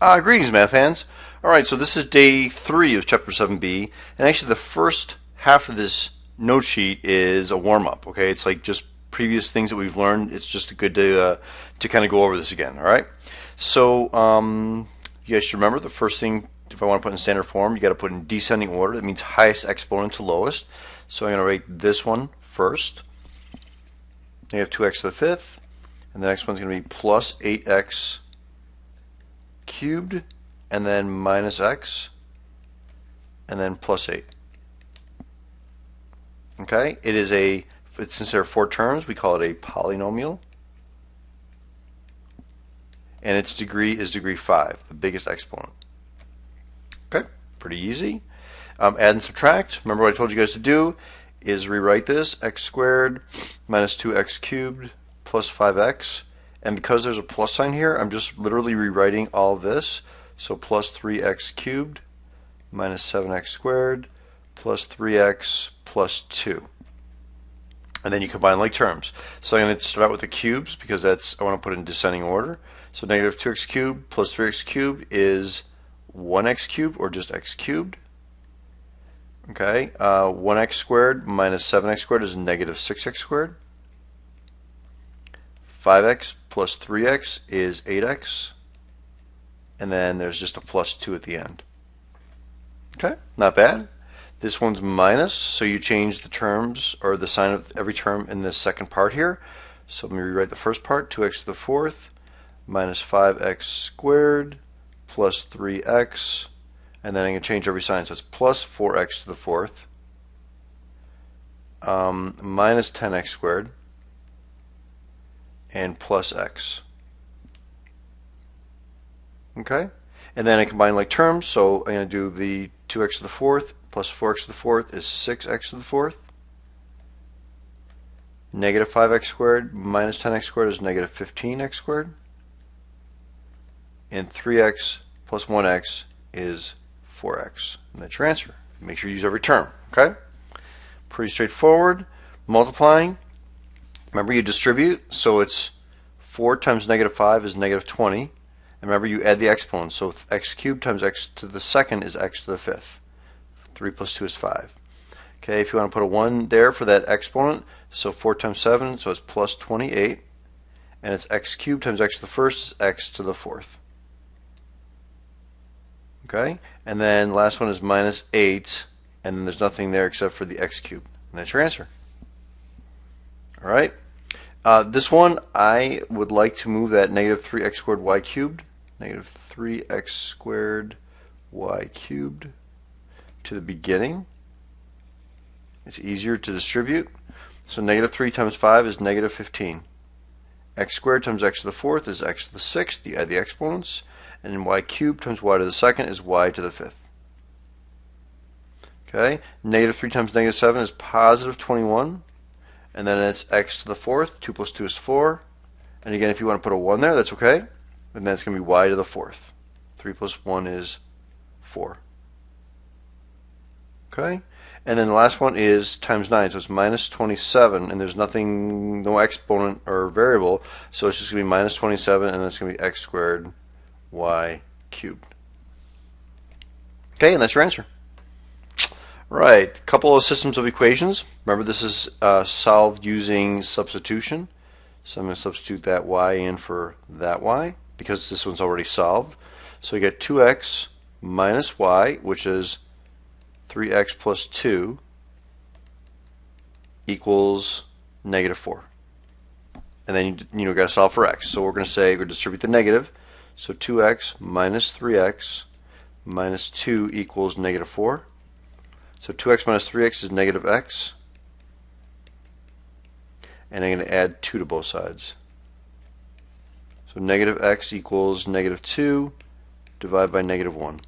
Greetings, math fans. All right, so this is day 3 of Chapter 7b, and actually the first half of this note sheet is a warm-up. Okay, it's like just previous things that we've learned. It's just good to kind of go over this again. All right, so you guys should remember the first thing. If I want to put in standard form, you got to put in descending order. That means highest exponent to lowest. So I'm going to write this one first. Negative 2x to the fifth, and the next one's going to be plus 8x cubed, and then minus x, and then plus 8. Okay, since there are 4 terms, we call it a polynomial, and its degree is degree 5, the biggest exponent. Okay, pretty easy. Add and subtract. Remember what I told you guys to do is rewrite this: x squared minus 2x cubed plus 5x. And because there's a plus sign here, I'm just literally rewriting all of this. So plus 3x cubed minus 7x squared plus 3x plus 2. And then you combine like terms. So I'm going to start out with the cubes because I want to put it in descending order. So negative 2x cubed plus 3x cubed is 1x cubed, or just x cubed. Okay, 1x squared minus 7x squared is negative 6x squared. 5x plus 3x is 8x, and then there's just a plus 2 at the end. Okay, not bad. This one's minus, so you change the terms or the sign of every term in this second part here. So let me rewrite the first part: 2x to the fourth minus 5x squared plus 3x, and then I'm going to change every sign, so it's plus 4x to the fourth minus 10x squared and plus x. Okay, and then I combine like terms, so I'm going to do the 2x to the fourth plus 4x to the fourth is 6x to the fourth. Negative 5x squared minus 10x squared is negative 15x squared. And 3x plus 1x is 4x. And that's your answer. Make sure you use every term. Okay? Pretty straightforward. Multiplying. Remember, you distribute, so it's 4 times negative 5 is negative 20. And remember, you add the exponents, so x cubed times x to the second is x to the fifth. 3 plus 2 is 5. Okay, if you want to put a 1 there for that exponent, so 4 times 7, so it's plus 28. And it's x cubed times x to the first is x to the fourth. Okay, and then last one is minus 8, and then there's nothing there except for the x cubed. And that's your answer. All right. This one, I would like to move that negative 3x squared y cubed, negative 3x squared y cubed, to the beginning. It's easier to distribute. So negative 3 times 5 is negative 15. X squared times x to the fourth is x to the sixth. You add the exponents. And then y cubed times y to the second is y to the fifth. Okay, negative 3 times negative 7 is positive 21. And then it's x to the fourth. 2 plus 2 is 4. And again, if you want to put a 1 there, that's okay. And then it's going to be y to the fourth. 3 plus 1 is 4. Okay, and then the last one is times 9. So it's minus 27. And there's nothing, no exponent or variable. So it's just going to be minus 27. And then it's going to be x squared y cubed. Okay, and that's your answer. Right, couple of systems of equations. Remember, this is solved using substitution. So I'm going to substitute that y in for that y because this one's already solved. So you get 2x minus y, which is 3x plus 2, equals negative 4. And then you got to solve for x. So we're going to say we're going to distribute the negative. So 2x minus 3x minus 2 equals negative 4. So 2x minus 3x is negative x. And I'm going to add 2 to both sides. So negative x equals negative 2 divided by negative 1.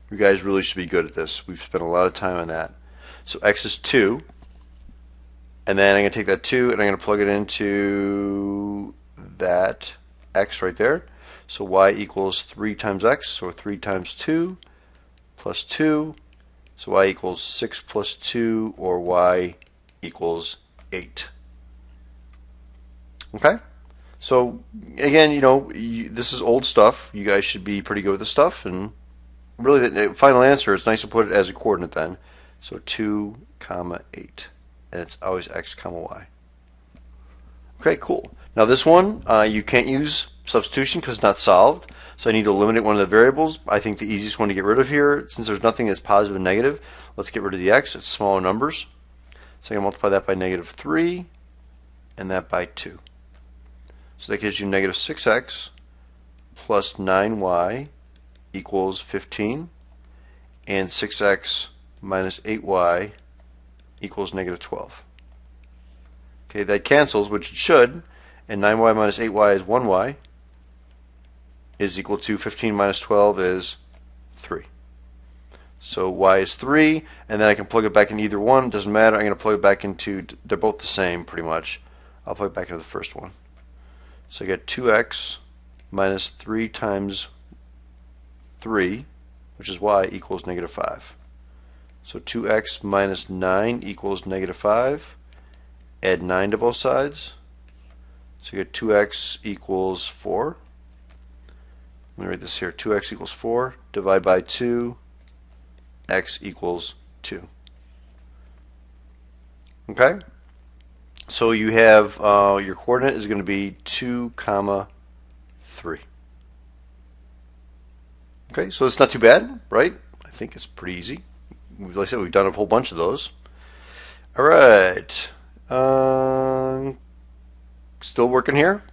You guys really should be good at this. We've spent a lot of time on that. So x is 2. And then I'm going to take that 2 and I'm going to plug it into that x right there. So y equals 3 times x, so 3 times 2 plus 2. So y equals 6 plus 2, or y equals 8. Okay? So again, this is old stuff. You guys should be pretty good with this stuff. And really, the final answer, it's nice to put it as a coordinate then. So 2, comma 8. And it's always x, comma y. Okay, cool. Now this one, you can't use substitution because it's not solved. So I need to eliminate one of the variables. I think the easiest one to get rid of here, since there's nothing that's positive and negative, let's get rid of the x. It's smaller numbers. So I'm going to multiply that by negative 3 and that by 2. So that gives you negative 6x plus 9y equals 15, and 6x minus 8y equals negative 12. Okay, that cancels, which it should, and 9y minus 8y is 1y, is equal to 15 minus 12 is 3. So y is 3, and then I can plug it back in either one. Doesn't matter. I'm going to plug it back into, they're both the same pretty much. I'll plug it back into the first one. So I get 2x minus 3 times 3, which is y, equals negative 5. So 2x minus 9 equals negative 5. Add 9 to both sides. So you get 2x equals 4. Let me write this here. 2x equals 4. Divide by 2. X equals 2. Okay? So you have your coordinate is going to be 2, comma 3. Okay, so it's not too bad, right? I think it's pretty easy. Like I said, we've done a whole bunch of those. All right. Still working here.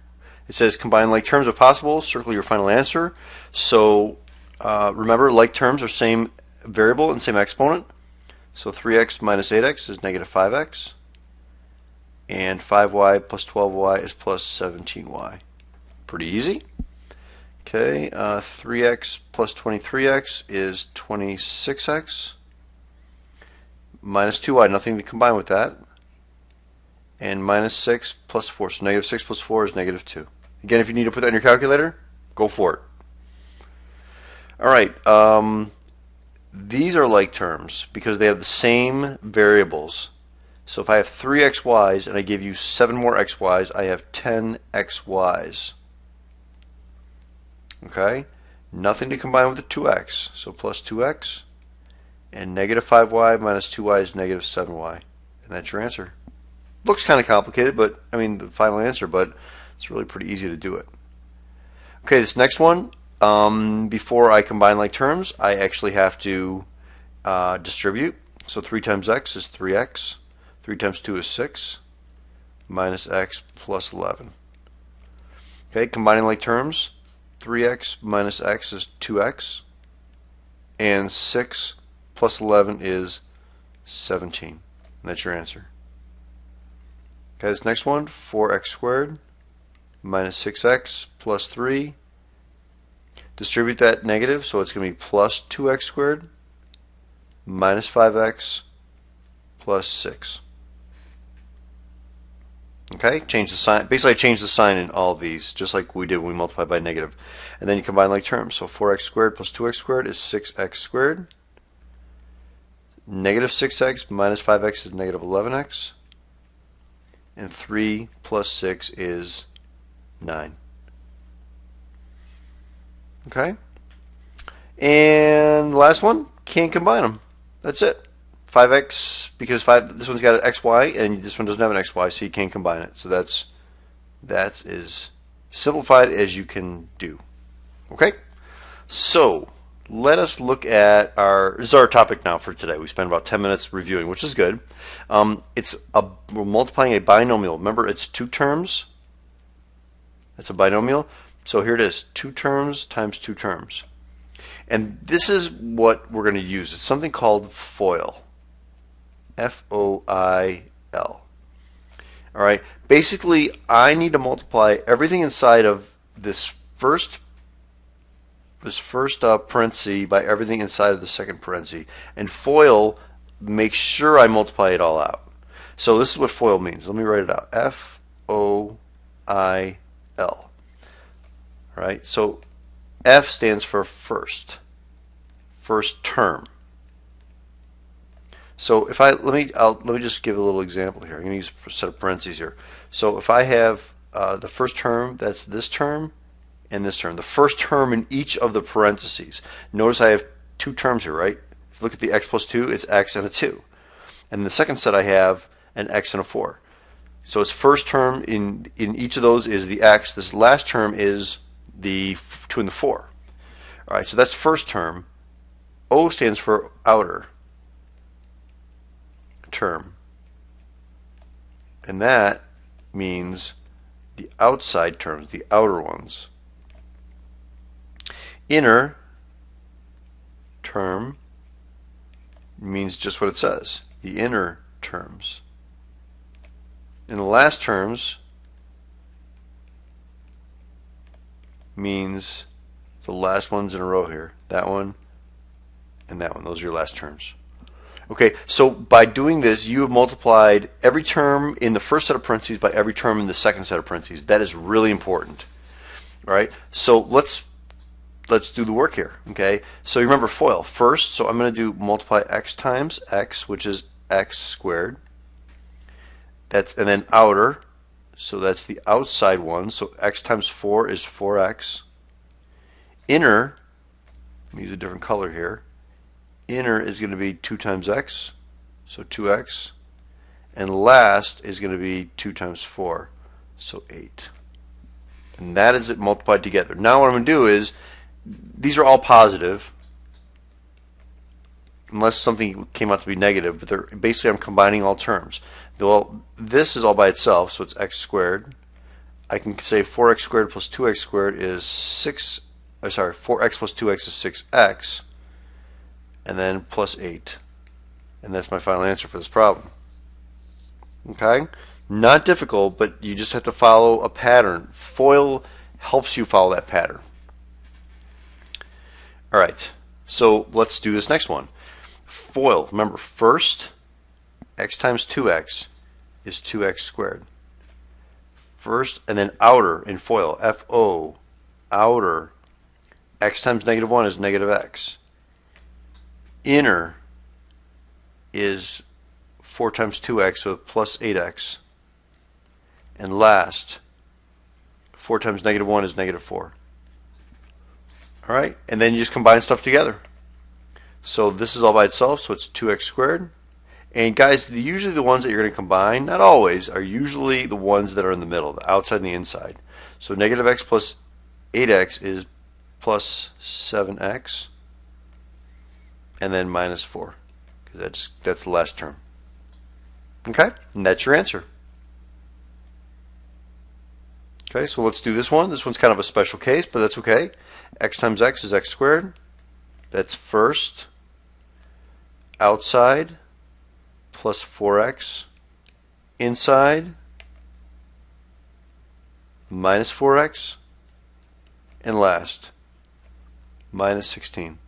It says combine like terms if possible. Circle your final answer. So remember, like terms are same variable and same exponent. So 3x minus 8x is negative 5x. And 5y plus 12y is plus 17y. Pretty easy. Okay, 3x plus 23x is 26x. Minus 2y, nothing to combine with that. And minus 6 plus 4. So negative 6 plus 4 is negative 2. Again, if you need to put that in your calculator, go for it. All right, these are like terms because they have the same variables. So if I have 3 xy's and I give you 7 more xy's, I have 10 xy's. Okay? Nothing to combine with the 2x. So plus 2x. And negative 5y minus 2y is negative 7y. And that's your answer. Looks kind of complicated, but I mean the final answer, but it's really pretty easy to do it. Okay, this next one, before I combine like terms, I actually have to distribute. So 3 times x is 3x. 3 times 2 is 6, minus x plus 11. Okay, combining like terms, 3x minus x is 2x, and 6 plus 11 is 17. And that's your answer. Okay, this next one, 4x squared minus 6x plus 3. Distribute that negative, so it's going to be plus 2x squared minus 5x plus 6. Okay, change the sign. Basically, I changed the sign in all of these, just like we did when we multiplied by negative. And then you combine like terms. So 4x squared plus 2x squared is 6x squared. Negative 6x minus 5x is negative 11x. And 3 plus 6 is 9. Okay? And the last one, can't combine them. That's it. 5x, because this one's got an xy, and this one doesn't have an xy, so you can't combine it. So that's as simplified as you can do. Okay? So let us look at this is our topic now for today. We spent about 10 minutes reviewing, which is good. We're multiplying a binomial. Remember, it's 2 terms. That's a binomial. So here it is, 2 terms times 2 terms. And this is what we're going to use. It's something called FOIL. F-O-I-L. All right. Basically, I need to multiply everything inside of this first parenthesis by everything inside of the second parenthesis. And FOIL makes sure I multiply it all out. So this is what FOIL means. Let me write it out. F-O-I-L. All right. So F stands for first term. So if let me just give a little example here. I'm going to use a set of parentheses here. So if I have the first term, that's this term, and this term. The first term in each of the parentheses. Notice I have two terms here, right? If you look at the x plus 2, it's x and a 2. And in the second set I have an x and a 4. So its first term in each of those is the x. This last term is the 2 and the 4. All right, so that's first term. O stands for outer term. And that means the outside terms, the outer ones. Inner term means just what it says, the inner terms. And the last terms means the last ones in a row here. That one and that one. Those are your last terms. Okay, so by doing this, you have multiplied every term in the first set of parentheses by every term in the second set of parentheses. That is really important. All right, so let's do the work here. Okay, so you remember FOIL first. So I'm going to do multiply x times x, which is x squared. And then outer, so that's the outside one. So x times 4 is 4x. Inner, let me use a different color here. Inner is going to be 2 times x, so 2x. And last is going to be 2 times 4, so 8. And that is it multiplied together. Now what I'm going to do is, these are all positive, unless something came out to be negative, but they're basically I'm combining all terms. Well, this is all by itself, so it's x squared. I can say 4x squared plus 2x squared is 4x plus 2x is 6x, and then plus 8. And that's my final answer for this problem. Okay? Not difficult, but you just have to follow a pattern. FOIL helps you follow that pattern. Alright, so let's do this next one. FOIL, remember first, x times 2x is 2x squared. First, and then outer in FOIL, F-O, outer, x times negative 1 is negative x. Inner is 4 times 2x, so plus 8x. And last, 4 times negative 1 is negative 4. Alright, and then you just combine stuff together. So this is all by itself, so it's 2x squared. And guys, usually the ones that you're going to combine, not always, are usually the ones that are in the middle, the outside and the inside. So negative x plus 8x is plus 7x, and then minus 4, because that's the last term. Okay, and that's your answer. Okay, so let's do this one. This one's kind of a special case, but that's okay. X times x is x squared. That's first, outside, plus 4x, inside, minus 4x, and last, minus 16.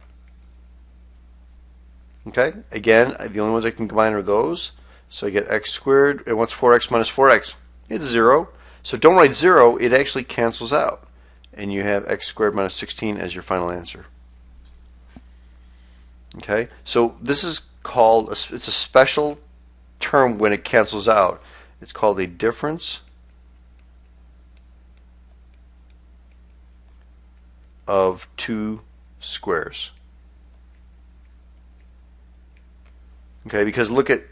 Okay, again, the only ones I can combine are those. So I get x squared, and what's 4x minus 4x? It's 0. So don't write 0, it actually cancels out. And you have x squared minus 16 as your final answer. Okay, so this is called, it's a special term when it cancels out. It's called a difference of two squares. Okay, because look at,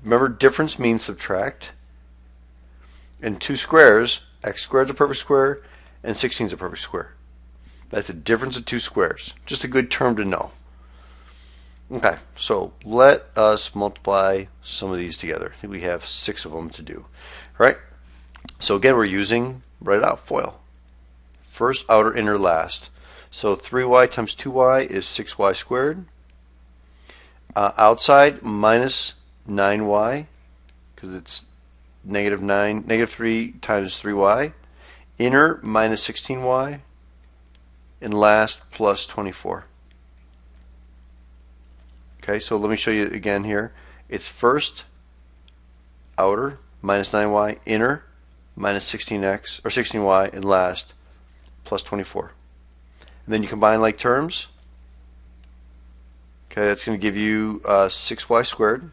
remember difference means subtract. And two squares, x squared is a perfect square, and 16 is a perfect square. That's a difference of two squares. Just a good term to know. Okay, so let us multiply some of these together. I think we have 6 of them to do. All right, so again we're using, write it out, FOIL. First, outer, inner, last. So 3y times 2y is 6y squared. Outside, minus 9y, because it's negative 3 times 3y. Inner, minus 16y. And last, plus 24. Okay, so let me show you again here. It's first, outer, minus 9y, inner, minus 16x, or 16y, and last, plus 24. And then you combine like terms. Okay, that's going to give you 6y squared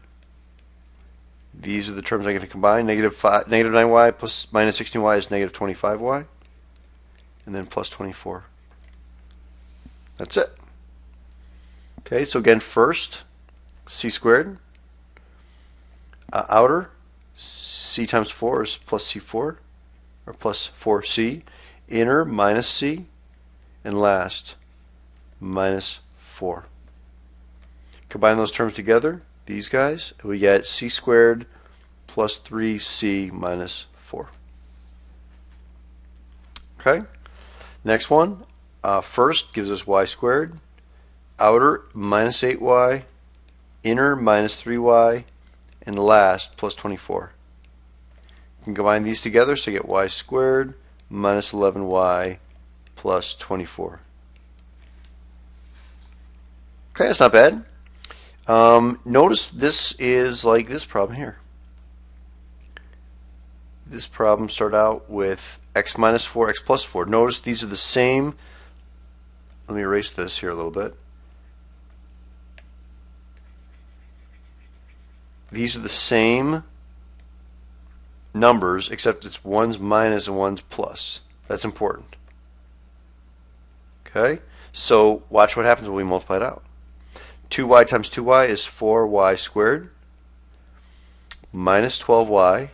These are the terms I'm going to combine. Negative 9y plus minus 16y is negative 25y. And then plus 24. That's it. Okay, so again, first, c squared. Outer, c times 4 is plus c4, or plus 4c. Inner, minus c. And last, minus 4. Combine those terms together, these guys, and we get c squared plus 3c minus 4. Okay? Next one, first gives us y squared. Outer, minus 8y. Inner, minus 3y. And last, plus 24. You can combine these together, so you get y squared minus 11y plus 24. Okay, that's not bad. Notice this is like this problem here. This problem started out with x minus 4, x plus 4. Notice these are the same. Let me erase this here a little bit. These are the same numbers, except it's one's minus and one's plus. That's important. Okay? So watch what happens when we multiply it out. 2y times 2y is 4y squared minus 12y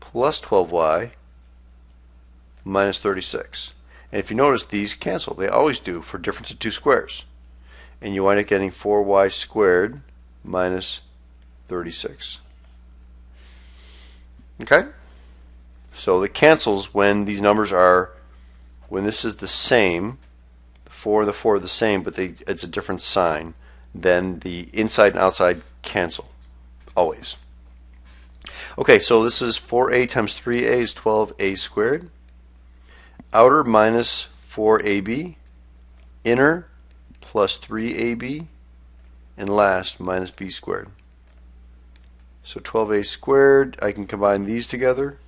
plus 12y minus 36. And if you notice, these cancel. They always do for difference of two squares. And you wind up getting 4y squared minus 36. Okay? So it cancels when these numbers are, when this is the same, the 4 and the 4 are the same, but it's a different sign, then the inside and outside cancel. Always. Okay, so this is 4a times 3a is 12a squared. Outer minus 4ab. Inner plus 3ab. And last minus b squared. So 12a squared, I can combine these together.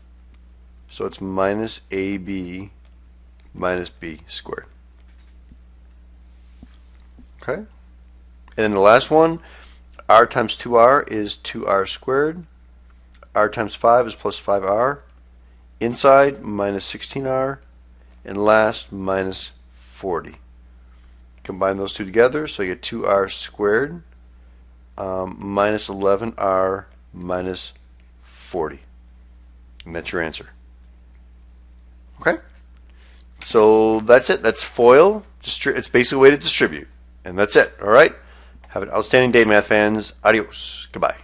So it's minus ab minus b squared. Okay? And then the last one, r times 2r is 2r squared. R times 5 is plus 5r. Inside, minus 16r. And last, minus 40. Combine those two together, so you get 2r squared minus 11r minus 40. And that's your answer. Okay? So that's it. That's FOIL. It's basically a way to distribute. And that's it. All right? Have an outstanding day, math fans. Adios. Goodbye.